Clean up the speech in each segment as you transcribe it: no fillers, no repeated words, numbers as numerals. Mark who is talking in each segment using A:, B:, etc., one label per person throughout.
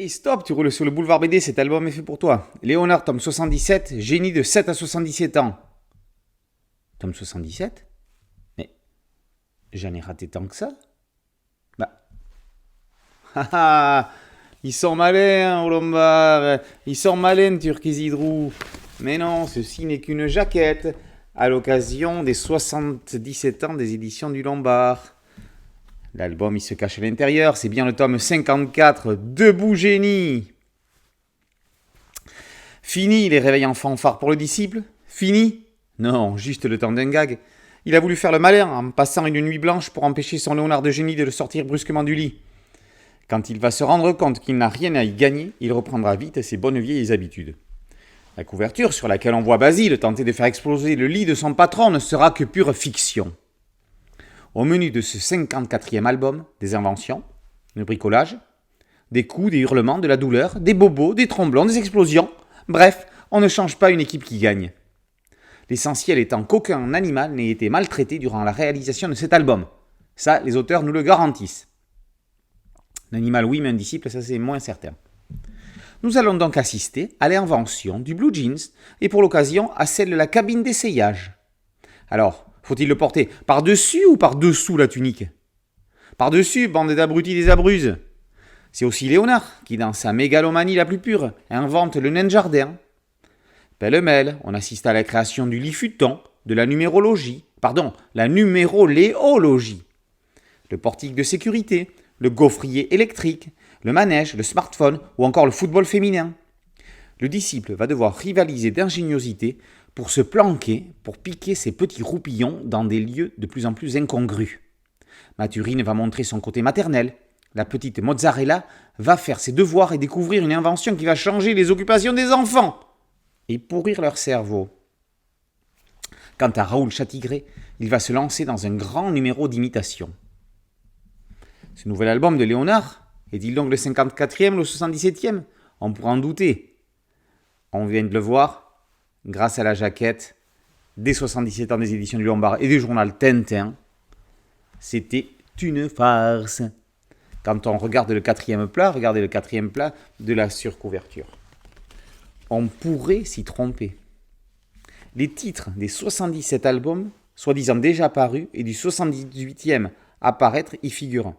A: stop, tu roules sur le boulevard BD, cet album est fait pour toi. Léonard, tome 77, génie de 7 à 77 ans. Tome 77 ? Mais j'en ai raté tant que ça ? Ils sont malins, au Lombard. Ils sont malins, Turc et Zidrou. Mais non, ceci n'est qu'une jaquette à l'occasion des 77 ans des éditions du Lombard. L'album, il se cache à l'intérieur. C'est bien le tome 54, Debout génie. Fini les réveils en fanfare pour le disciple ? Fini ? Non, juste le temps d'un gag. Il a voulu faire le malin en passant une nuit blanche pour empêcher son Léonard de génie de le sortir brusquement du lit. Quand il va se rendre compte qu'il n'a rien à y gagner, il reprendra vite ses bonnes vieilles habitudes. La couverture sur laquelle on voit Basile tenter de faire exploser le lit de son patron ne sera que pure fiction. Au menu de ce 54e album, des inventions, le bricolage, des coups, des hurlements, de la douleur, des bobos, des tromblons, des explosions. Bref, on ne change pas une équipe qui gagne. L'essentiel étant qu'aucun animal n'ait été maltraité durant la réalisation de cet album. Ça, les auteurs nous le garantissent. L'animal oui, mais un disciple, ça c'est moins certain. Nous allons donc assister à l'invention du blue jeans et pour l'occasion à celle de la cabine d'essayage. Alors, faut-il le porter par-dessus ou par-dessous la tunique ? Par-dessus, bande d'abrutis des abruses. C'est aussi Léonard qui, dans sa mégalomanie la plus pure, invente le nain de jardin. Pêle-mêle, on assiste à la création du lit futon, de la numéroléologie, le portique de sécurité, le gaufrier électrique, le manège, le smartphone ou encore le football féminin. Le disciple va devoir rivaliser d'ingéniosité pour se planquer, pour piquer ses petits roupillons dans des lieux de plus en plus incongrus. Mathurine va montrer son côté maternel. La petite Mozzarella va faire ses devoirs et découvrir une invention qui va changer les occupations des enfants et pourrir leur cerveau. Quant à Raoul Chatigré, il va se lancer dans un grand numéro d'imitation. Ce nouvel album de Léonard est-il donc le 54e ou le 77e ? On pourra en douter. On vient de le voir, grâce à la jaquette des 77 ans des éditions du Lombard et du journal Tintin. C'était une farce. Quand on regarde le quatrième plat, regardez le quatrième plat de la surcouverture. On pourrait s'y tromper. Les titres des 77 albums, soi-disant déjà parus, et du 78e à paraître y figurent.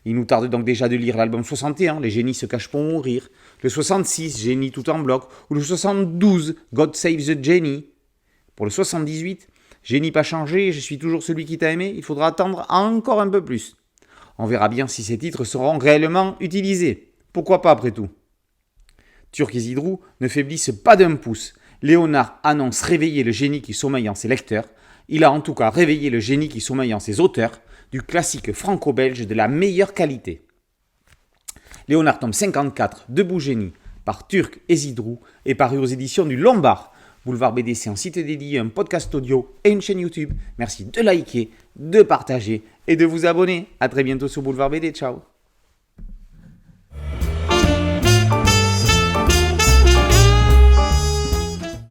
A: Il nous tarde donc déjà de lire l'album 61, Les génies se cachent pour mourir, le 66, Génie tout en bloc, ou le 72, God Save the Genie. Pour le 78, Génie pas changé, je suis toujours celui qui t'a aimé, il faudra attendre encore un peu plus. On verra bien si ces titres seront réellement utilisés. Pourquoi pas après tout ? Turc et Zidrou ne faiblissent pas d'un pouce. Léonard annonce réveiller le génie qui sommeille en ses lecteurs. Il a en tout cas réveillé le génie qui sommeille en ses auteurs, du classique franco-belge de la meilleure qualité. Léonard tome 54, Debout génie, par Turc et Zidrou, est paru aux éditions du Lombard. Boulevard BD, c'est un site dédié, un podcast audio et une chaîne YouTube. Merci de liker, de partager et de vous abonner. A très bientôt sur Boulevard BD. Ciao.